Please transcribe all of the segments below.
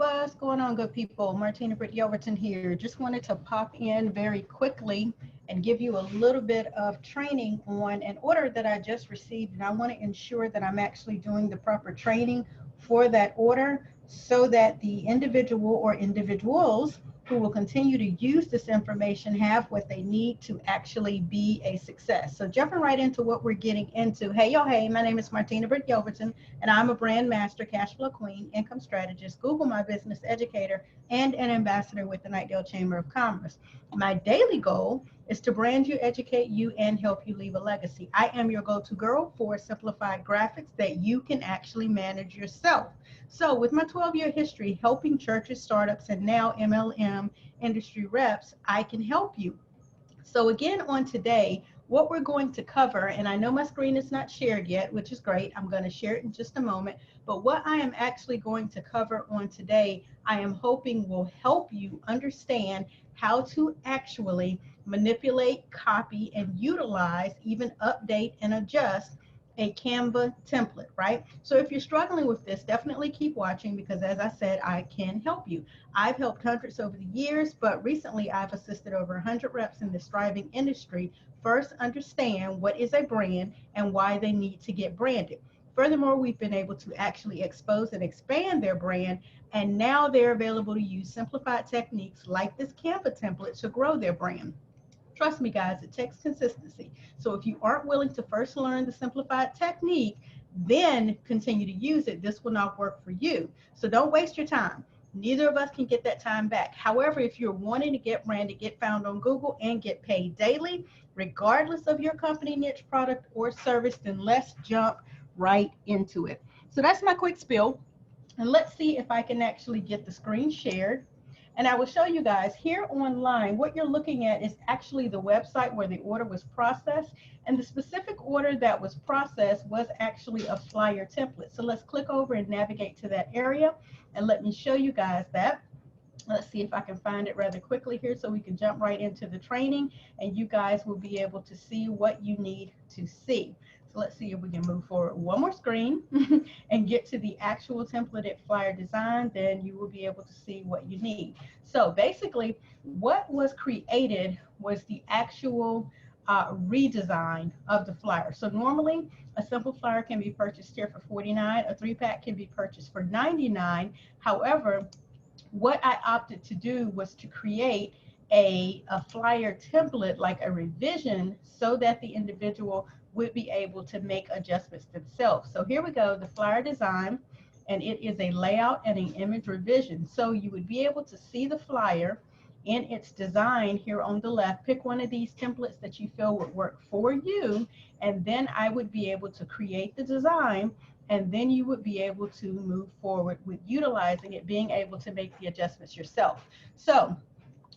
What's going on, good people? Martina, Britt, Yelverton here. Just wanted to pop in very quickly and give you a little bit of training on an order that I just received. And I want to ensure that I'm actually doing the proper training for that order so that the individual or individuals who will continue to use this information have what they need to actually be a success. So jumping right into what we're getting into. Hey, yo, hey, my name is Martina Britt Yelverton, and I'm a brand master, cash flow queen, income strategist, Google My Business educator, and an ambassador with the Nightdale Chamber of Commerce. My daily goal is to brand you, educate you, and help you leave a legacy. I am your go-to girl for simplified graphics that you can actually manage yourself. So with my 12-year history helping churches, startups, and now MLM industry reps, I can help you. So again, on today, what we're going to cover, and I know my screen is not shared yet, which is great. I'm going to share it in just a moment. But what I am actually going to cover on today, I am hoping will help you understand how to actually manipulate, copy, and utilize, even update and adjust a Canva template, right? So if you're struggling with this, definitely keep watching because as I said, I can help you. I've helped hundreds over the years, but recently I've assisted over 100 reps in this thriving industry first understand what is a brand and why they need to get branded. Furthermore, we've been able to actually expose and expand their brand, and now they're available to use simplified techniques like this Canva template to grow their brand. Trust me, guys, it takes consistency. So if you aren't willing to first learn the simplified technique, then continue to use it, this will not work for you. So don't waste your time. Neither of us can get that time back. However, if you're wanting to get branded, get found on Google, and get paid daily, regardless of your company, niche, product, or service, then let's jump right into it. So that's my quick spiel. And let's see if I can actually get the screen shared. And I will show you guys here online, what you're looking at is actually the website where the order was processed. And the specific order that was processed was actually a flyer template. So let's click over and navigate to that area. And let me show you guys that. Let's see if I can find it rather quickly here so we can jump right into the training and you guys will be able to see what you need to see. So let's see if we can move forward one more screen and get to the actual templated flyer design, then you will be able to see what you need. So basically what was created was the actual redesign of the flyer. So normally a simple flyer can be purchased here for $49, a 3-pack can be purchased for $99. However, what I opted to do was to create a flyer template, like a revision, so that the individual would be able to make adjustments themselves. So here we go, the flyer design, and it is a layout and an image revision. So you would be able to see the flyer in its design here on the left. Pick one of these templates that you feel would work for you, and then I would be able to create the design, and then you would be able to move forward with utilizing it, being able to make the adjustments yourself. So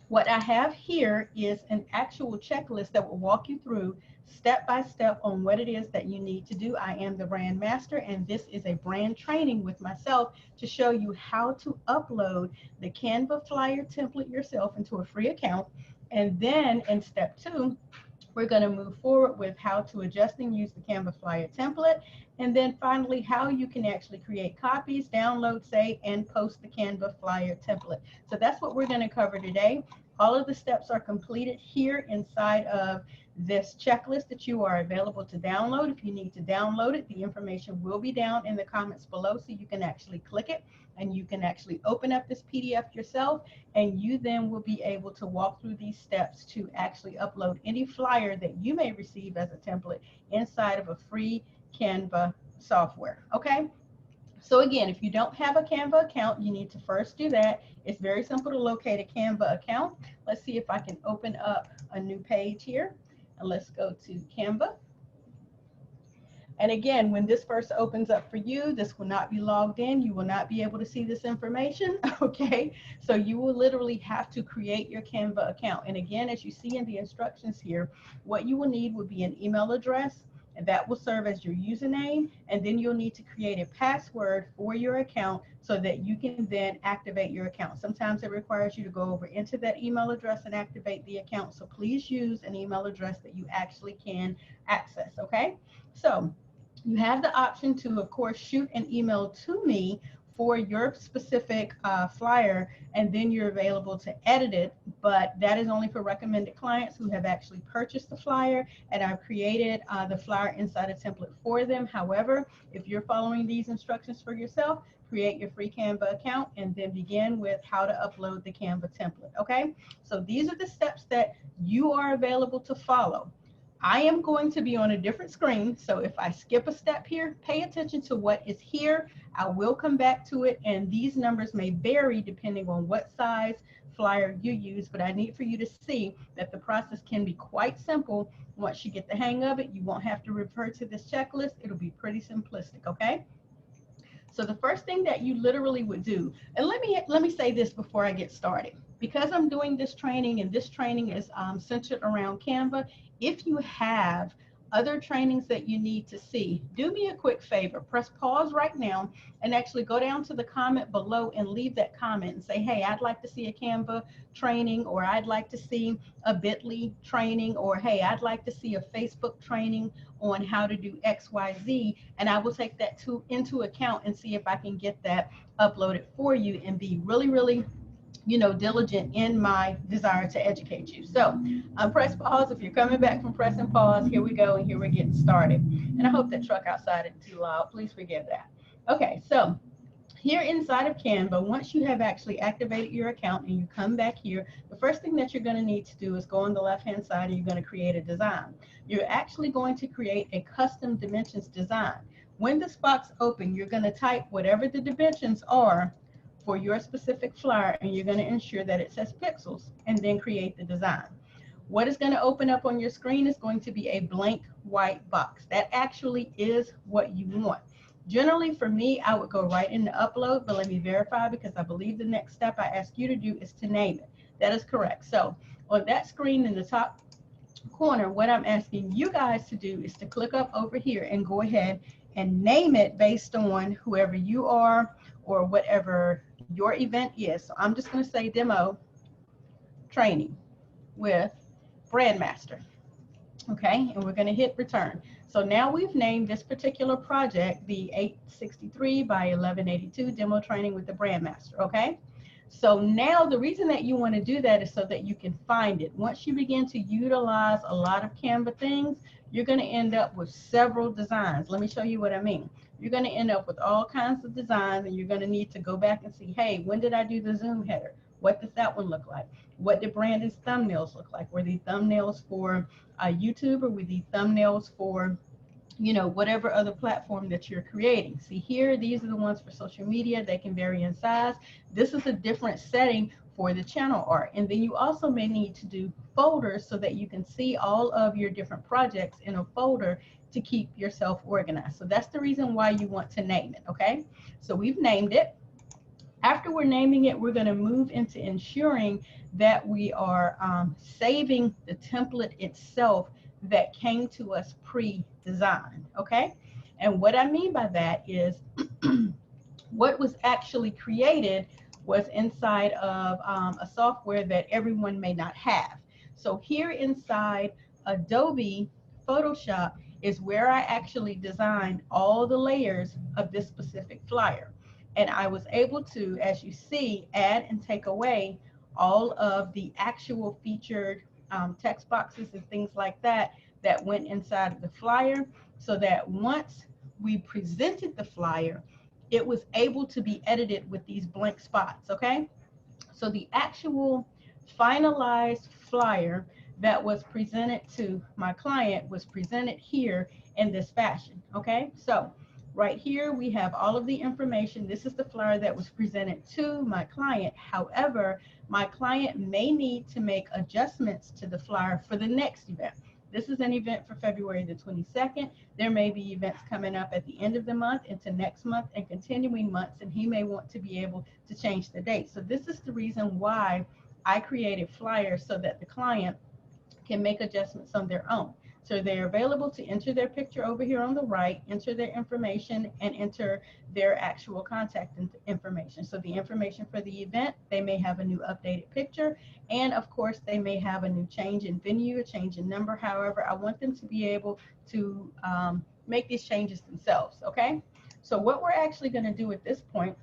what I have here is an actual checklist that will walk you through step by step on what it is that you need to do. I am the brand master, and this is a brand training with myself to show you how to upload the Canva flyer template yourself into a free account. And then in step 2, we're going to move forward with how to adjust and use the Canva flyer template. And then finally, how you can actually create copies, download, save, and post the Canva flyer template. So that's what we're going to cover today. All of the steps are completed here inside of this checklist that you are available to download. If you need to download it, the information will be down in the comments below, so you can actually click it and you can actually open up this PDF yourself, and you then will be able to walk through these steps to actually upload any flyer that you may receive as a template inside of a free Canva software. Okay, so again, if you don't have a Canva account, you need to first do that. It's very simple to locate a Canva account. Let's see if I can open up a new page here, and let's go to Canva. And again, when this first opens up for you, this will not be logged in. You will not be able to see this information, okay? So you will literally have to create your Canva account. And again, as you see in the instructions here, what you will need would be an email address, and that will serve as your username. And then you'll need to create a password for your account so that you can then activate your account. Sometimes it requires you to go over into that email address and activate the account. So please use an email address that you actually can access, okay? So you have the option to, of course, shoot an email to me for your specific flyer, and then you're available to edit it. But that is only for recommended clients who have actually purchased the flyer, and I've created the flyer inside a template for them. However, if you're following these instructions for yourself, create your free Canva account and then begin with how to upload the Canva template. Okay, so these are the steps that you are available to follow. I am going to be on a different screen, so if I skip a step here, pay attention to what is here. I will come back to it, and these numbers may vary depending on what size flyer you use, but I need for you to see that the process can be quite simple. Once you get the hang of it, you won't have to refer to this checklist. It'll be pretty simplistic, okay? So the first thing that you literally would do, and let me say this before I get started, because I'm doing this training and this training is centered around Canva. If you have other trainings that you need to see, do me a quick favor, press pause right now and actually go down to the comment below and leave that comment and say, hey, I'd like to see a Canva training, or I'd like to see a Bitly training, or hey, I'd like to see a Facebook training on how to do XYZ, and I will take that into account and see if I can get that uploaded for you and be really, really, diligent in my desire to educate you. So press pause. If you're coming back from pressing pause, here we go, and here we're getting started. And I hope that truck outside isn't too loud. Please forgive that. Okay, so here inside of Canva, once you have actually activated your account and you come back here, the first thing that you're going to need to do is go on the left-hand side and you're going to create a design. You're actually going to create a custom dimensions design. When this box opens, you're going to type whatever the dimensions are for your specific flyer, and you're going to ensure that it says pixels, and then create the design. What is going to open up on your screen is going to be a blank white box. That actually is what you want. Generally, for me, I would go right into upload, but let me verify, because I believe the next step I ask you to do is to name it. That is correct. So on that screen in the top corner, what I'm asking you guys to do is to click up over here and go ahead and name it based on whoever you are or whatever your event is. So I'm just going to say demo training with Brandmaster. Okay, and we're going to hit return. So now we've named this particular project the 863 by 1182 demo training with the Brandmaster. Okay, so now the reason that you want to do that is so that you can find it. Once you begin to utilize a lot of Canva things, you're going to end up with several designs. Let me show you what I mean. You're going to end up with all kinds of designs, and you're going to need to go back and see, hey, when did I do the Zoom header? What does that one look like? What did Brandon's thumbnails look like? Were these thumbnails for YouTube, or were these thumbnails for, whatever other platform that you're creating? See here, these are the ones for social media. They can vary in size. This is a different setting for the channel art. And then you also may need to do folders so that you can see all of your different projects in a folder to keep yourself organized. So that's the reason why you want to name it. Okay, so we've named it. After we're naming it, we're going to move into ensuring that we are saving the template itself that came to us pre-designed. Okay, and what I mean by that is what was actually created was inside of a software that everyone may not have. So here inside Adobe Photoshop is where I actually designed all the layers of this specific flyer. And I was able to, as you see, add and take away all of the actual featured text boxes and things like that that went inside of the flyer, so that once we presented the flyer, it was able to be edited with these blank spots. Okay, so the actual finalized flyer that was presented to my client was presented here in this fashion. Okay, so right here we have all of the information. This is the flyer that was presented to my client. However, my client may need to make adjustments to the flyer for the next event. This is an event for February the 22nd. There may be events coming up at the end of the month into next month and continuing months, and he may want to be able to change the date. So this is the reason why I created flyers, so that the client can make adjustments on their own. So they're available to enter their picture over here on the right, enter their information, and enter their actual contact information. So the information for the event, they may have a new updated picture, and of course they may have a new change in venue, a change in number. However, I want them to be able to make these changes themselves. Okay, so what we're actually going to do at this point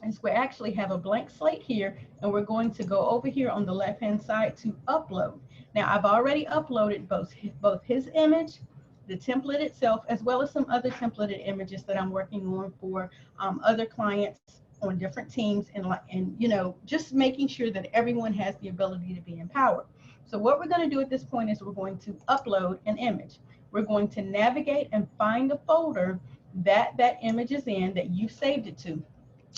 is we actually have a blank slate here, and we're going to go over here on the left hand side to upload. Now I've already uploaded both his image, the template itself, as well as some other templated images that I'm working on for other clients on different teams, and you know, just making sure that everyone has the ability to be empowered. So what we're going to do at this point is we're going to upload an image. We're going to navigate and find the folder that that image is in that you saved it to.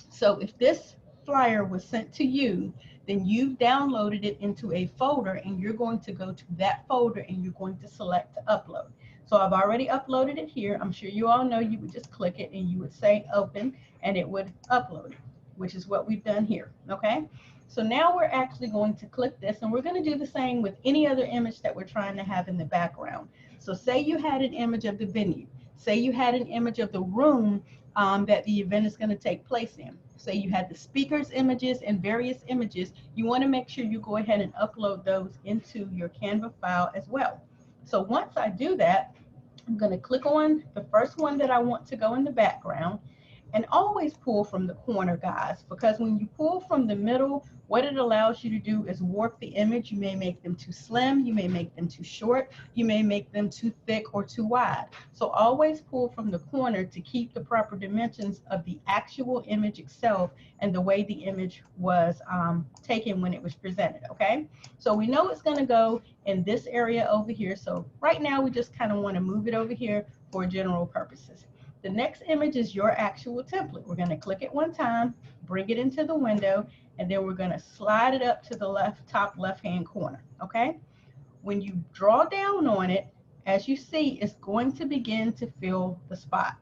So if this flyer was sent to you, then you've downloaded it into a folder, and you're going to go to that folder and you're going to select to upload. So I've already uploaded it here. I'm sure you all know you would just click it and you would say open, and it would upload it, which is what we've done here. Okay. So now we're actually going to click this, and we're going to do the same with any other image that we're trying to have in the background. So say you had an image of the venue. Say you had an image of the room that the event is going to take place in. Say you had the speakers images and various images. You want to make sure you go ahead and upload those into your Canva file as well. So once I do that, I'm going to click on the first one that I want to go in the background. And always pull from the corner, guys, because when you pull from the middle, what it allows you to do is warp the image. You may make them too slim, you may make them too short, you may make them too thick or too wide. So always pull from the corner to keep the proper dimensions of the actual image itself and the way the image was taken when it was presented, okay? So we know it's gonna go in this area over here. So right now we just kind of want to move it over here for general purposes. The next image is your actual template. We're going to click it one time, bring it into the window, and then we're going to slide it up to the top left-hand corner, okay? When you draw down on it, as you see, it's going to begin to fill the spot.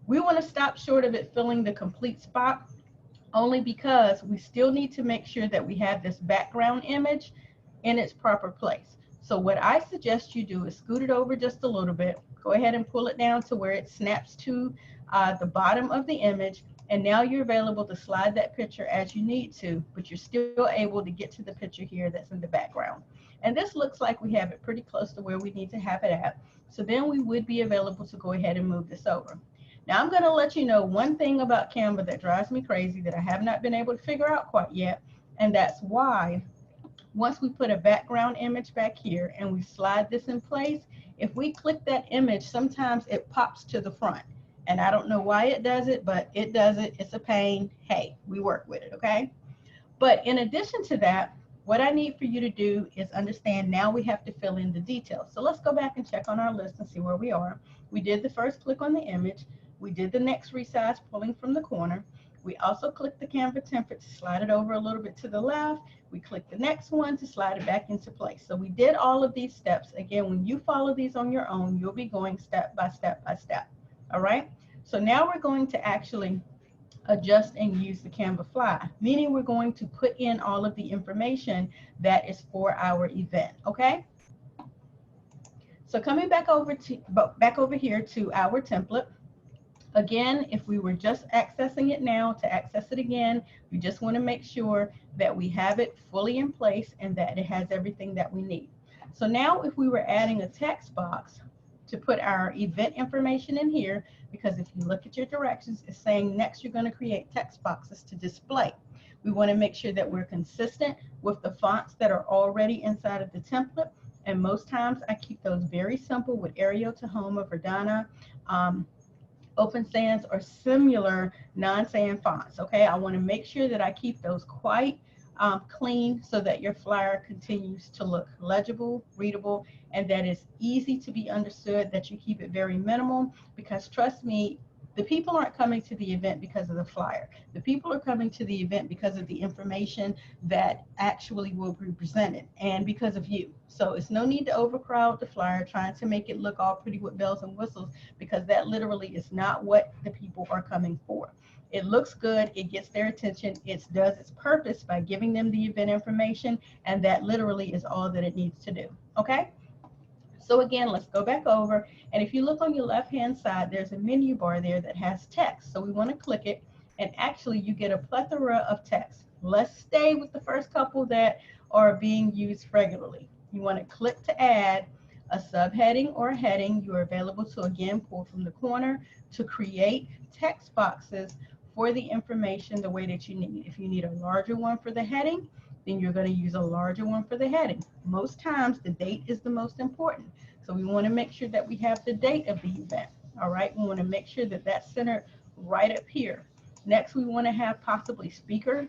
We want to stop short of it filling the complete spot, only because we still need to make sure that we have this background image in its proper place. So what I suggest you do is scoot it over just a little bit. Go ahead and pull it down to where it snaps to the bottom of the image. And now you're available to slide that picture as you need to, but you're still able to get to the picture here that's in the background. And this looks like we have it pretty close to where we need to have it at. So then we would be available to go ahead and move this over. Now I'm going to let you know one thing about Canva that drives me crazy that I have not been able to figure out quite yet. And that's why once we put a background image back here and we slide this in place, if we click that image, sometimes it pops to the front. And I don't know why it does it, but it does it. It's a pain. Hey, we work with it, okay? But in addition to that, what I need for you to do is understand now we have to fill in the details. So let's go back and check on our list and see where we are. We did the first click on the image. We did the next resize pulling from the corner. We also clicked the Canva template to slide it over a little bit to the left. We clicked the next one to slide it back into place. So we did all of these steps. Again, when you follow these on your own, you'll be going step by step by step. All right. So now we're going to actually adjust and use the Canva fly, meaning we're going to put in all of the information that is for our event. Okay. So coming back over here to our template. Again, if we were just accessing it now, to access it again, we just want to make sure that we have it fully in place and that it has everything that we need. So now if we were adding a text box to put our event information in here, because if you look at your directions, it's saying next you're going to create text boxes to display. We want to make sure that we're consistent with the fonts that are already inside of the template. And most times I keep those very simple with Arial, Tahoma, Verdana, Open Sans, or similar non-sans fonts. Okay, I want to make sure that I keep those quite clean so that your flyer continues to look legible, readable, and that is easy to be understood, that you keep it very minimal, because trust me, the people aren't coming to the event because of the flyer. The people are coming to the event because of the information that actually will be presented and because of you. So it's no need to overcrowd the flyer trying to make it look all pretty with bells and whistles, because that literally is not what the people are coming for. It looks good, it gets their attention, it does its purpose by giving them the event information, and that literally is all that it needs to do. Okay? So again, let's go back over, and if you look on your left hand side, there's a menu bar there that has text. So we want to click it, and actually you get a plethora of text. Let's stay with the first couple that are being used regularly. You want to click to add a subheading or a heading. You are available to again pull from the corner to create text boxes for the information the way that you need. If you need a larger one for the heading, then you're going to use a larger one for the heading. Most times the date is the most important. So we want to make sure that we have the date of the event. All right, we want to make sure that that's centered right up here. Next, we want to have possibly speaker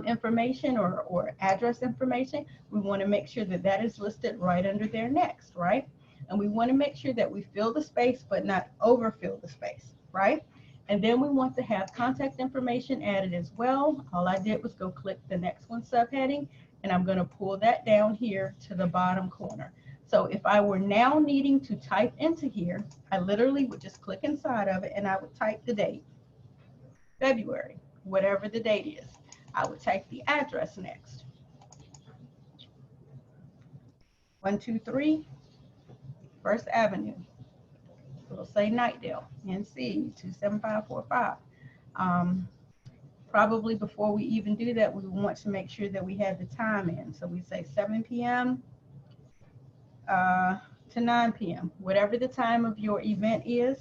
information or address information. We want to make sure that that is listed right under there next, right? And we want to make sure that we fill the space but not overfill the space, right? And then we want to have contact information added as well. All I did was go click the next one subheading, and I'm going to pull that down here to the bottom corner. So if I were now needing to type into here, I literally would just click inside of it and I would type the date, February, whatever the date is. I would type the address next. 123 First Avenue. It'll say Nightdale, NC 27545. Probably before we even do that, we want to make sure that we have the time in. So we say 7 p.m. To 9 p.m., whatever the time of your event is.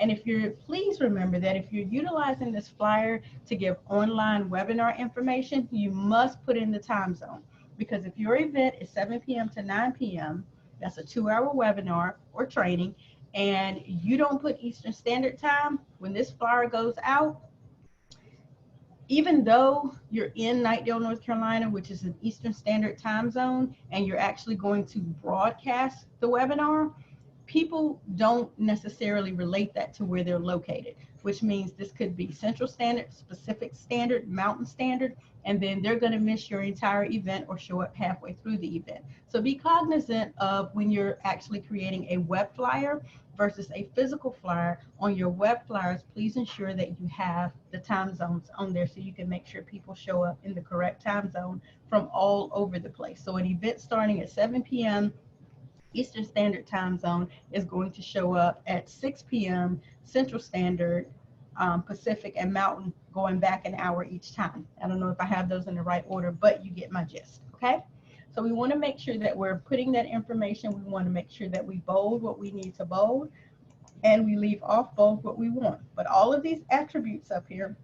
And if you're, please remember that if you're utilizing this flyer to give online webinar information, you must put in the time zone. Because if your event is 7 p.m. to 9 p.m., that's a 2-hour webinar or training, and you don't put Eastern Standard Time, when this flyer goes out, even though you're in Knightdale, North Carolina, which is an Eastern Standard Time zone, and you're actually going to broadcast the webinar, people don't necessarily relate that to where they're located, which means this could be Central Standard, Pacific Standard, Mountain Standard, and then they're going to miss your entire event or show up halfway through the event. So be cognizant of when you're actually creating a web flyer versus a physical flyer. On your web flyers, please ensure that you have the time zones on there so you can make sure people show up in the correct time zone from all over the place. So an event starting at 7 p.m. Eastern Standard Time Zone is going to show up at 6 p.m. Central Standard, Pacific, and Mountain, going back an hour each time. I don't know if I have those in the right order, but you get my gist, okay? So we want to make sure that we're putting that information. We want to make sure that we bold what we need to bold, and we leave off bold what we want. But all of these attributes up here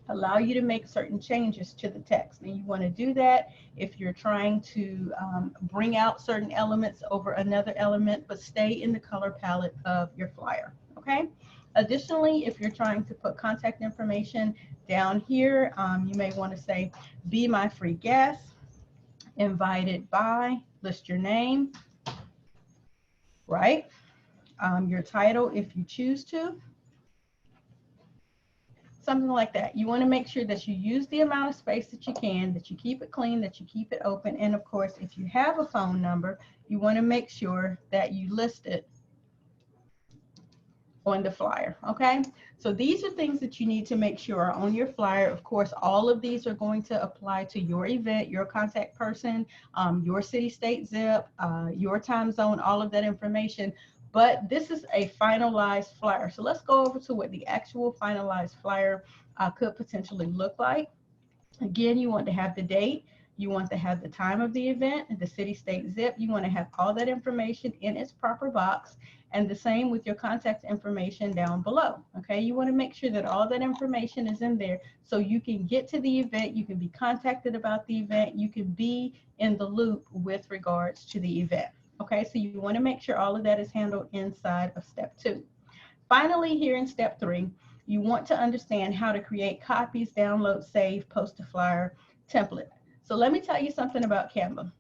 allow you to make certain changes to the text. And you want to do that if you're trying to bring out certain elements over another element, but stay in the color palette of your flyer, okay? Additionally, if you're trying to put contact information down here, you may want to say, be my free guest, invited by, list your name, right? Your title if you choose to. Something like that. You want to make sure that you use the amount of space that you can, that you keep it clean, that you keep it open. And of course, if you have a phone number, you want to make sure that you list it on the flyer, okay? So these are things that you need to make sure are on your flyer. Of course, all of these are going to apply to your event, your contact person, your city, state, zip, your time zone, all of that information. But this is a finalized flyer. So let's go over to what the actual finalized flyer could potentially look like. Again, you want to have the date. You want to have the time of the event, the city, state, zip. You want to have all that information in its proper box, and the same with your contact information down below. Okay, you want to make sure that all that information is in there so you can get to the event, you can be contacted about the event, you can be in the loop with regards to the event. Okay, so you want to make sure all of that is handled inside of step 2. Finally, here in step 3, you want to understand how to create copies, download, save, post a flyer template. So let me tell you something about Canva.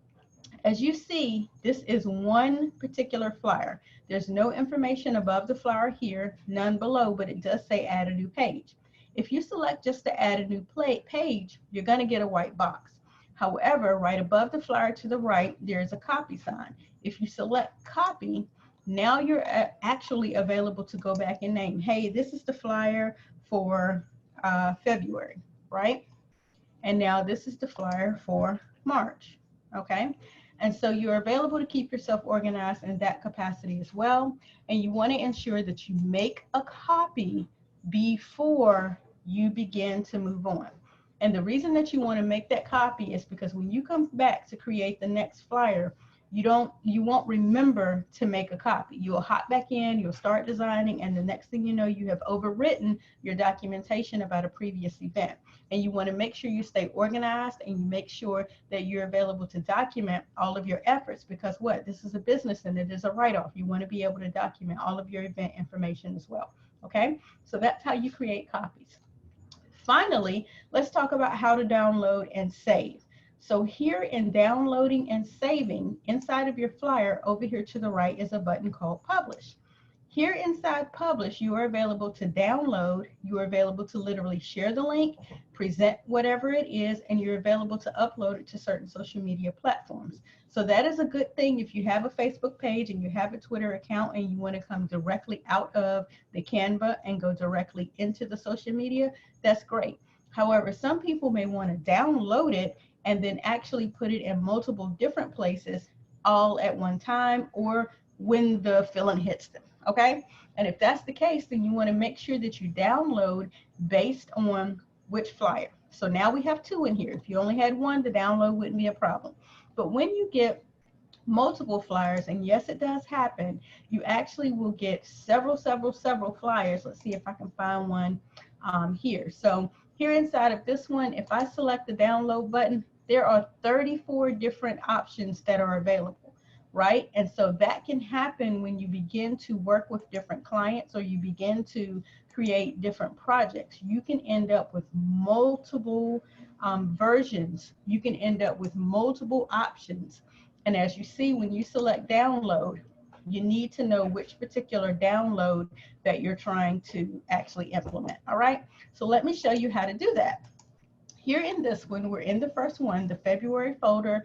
As you see, this is one particular flyer. There's no information above the flyer here, none below, but it does say add a new page. If you select just to add a new page, you're going to get a white box. However, right above the flyer to the right, there's a copy sign. If you select copy, now you're actually available to go back and name, hey, this is the flyer for February, right? And now this is the flyer for March, okay? And so you're available to keep yourself organized in that capacity as well. And you want to ensure that you make a copy before you begin to move on. And the reason that you want to make that copy is because when you come back to create the next flyer, you won't remember to make a copy. You'll hop back in, you'll start designing, and the next thing you know, you have overwritten your documentation about a previous event. And you want to make sure you stay organized, and you make sure that you're available to document all of your efforts, because what? This is a business and it is a write-off. You want to be able to document all of your event information as well. Okay, so that's how you create copies. Finally, let's talk about how to download and save. So here in downloading and saving, inside of your flyer over here to the right is a button called Publish. Here inside Publish, you are available to download, you are available to literally share the link, present whatever it is, and you're available to upload it to certain social media platforms. So that is a good thing if you have a Facebook page and you have a Twitter account and you want to come directly out of the Canva and go directly into the social media, that's great. However, some people may want to download it and then actually put it in multiple different places all at one time, or when the feeling hits them. Okay, and if that's the case, then you want to make sure that you download based on which flyer. So now we have two in here. If you only had one, the download wouldn't be a problem. But when you get multiple flyers, and yes, it does happen, you actually will get several flyers. Let's see if I can find one here. So here inside of this one, if I select the download button, there are 34 different options that are available, right? And so that can happen when you begin to work with different clients, or you begin to create different projects. You can end up with multiple versions. You can end up with multiple options. And as you see, when you select download, you need to know which particular download that you're trying to actually implement. All right, so let me show you how to do that. Here in this one, we're in the first one, the February folder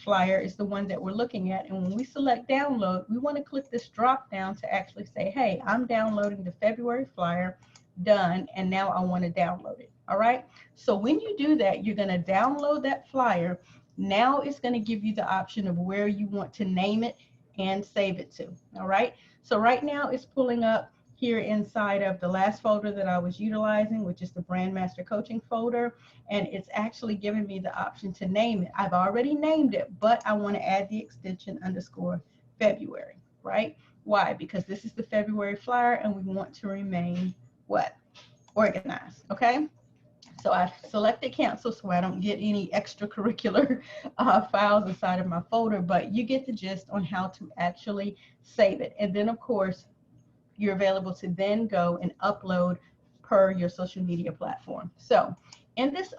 flyer is the one that we're looking at. And when we select download, we want to click this drop down to actually say, hey, I'm downloading the February flyer, done, and now I want to download it. All right, so when you do that, you're going to download that flyer. Now it's going to give you the option of where you want to name it and save it to. All right, so right now it's pulling up here inside of the last folder that I was utilizing, which is the Brand Master Coaching folder, and it's actually giving me the option to name it. I've already named it, but I want to add the extension _ February, right? Why? Because this is the February flyer and we want to remain what? Organized, okay? So I selected cancel so I don't get any extracurricular files inside of my folder, but you get the gist on how to actually save it. And then of course, you're available to then go and upload per your social media platform. So in this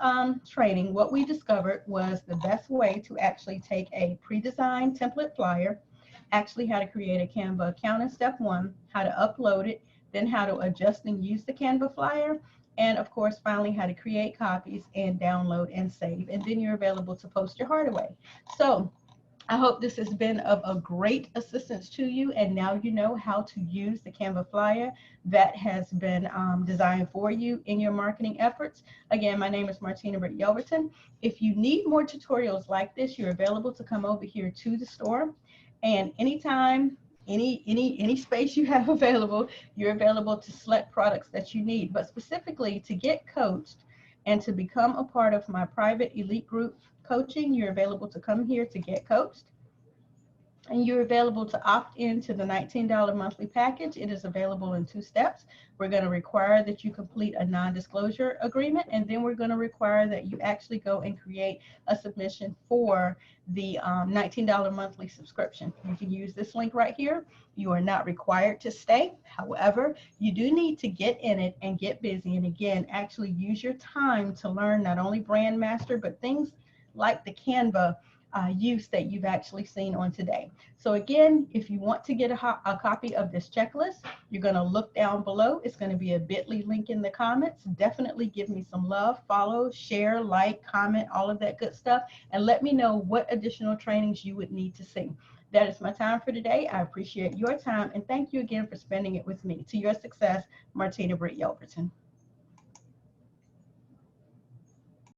training, what we discovered was the best way to actually take a pre-designed template flyer, actually how to create a Canva account in step 1, how to upload it, then how to adjust and use the Canva flyer, and of course, finally, how to create copies and download and save. And then you're available to post your heart away. So I hope this has been of a great assistance to you, and now you know how to use the Canva flyer that has been designed for you in your marketing efforts. Again, my name is Martina Britt Yelverton. If you need more tutorials like this, you're available to come over here to the store, and anytime, any space you have available, you're available to select products that you need. But specifically to get coached and to become a part of my private elite group coaching, you're available to come here to get coached. And you're available to opt into the $19 monthly package. It is available in 2 steps. We're going to require that you complete a non-disclosure agreement, and then we're going to require that you actually go and create a submission for the $19 monthly subscription. You can use this link right here. You are not required to stay. However, you do need to get in it and get busy, and again, actually use your time to learn not only Brand Master, but things like the Canva use that you've actually seen on today. So again, if you want to get a copy of this checklist, you're going to look down below. It's going to be a bit.ly link in the comments. Definitely give me some love, follow, share, like, comment, all of that good stuff, and let me know what additional trainings you would need to see. That is my time for today. I appreciate your time, and thank you again for spending it with me. To your success, Martina Britt Yelverton.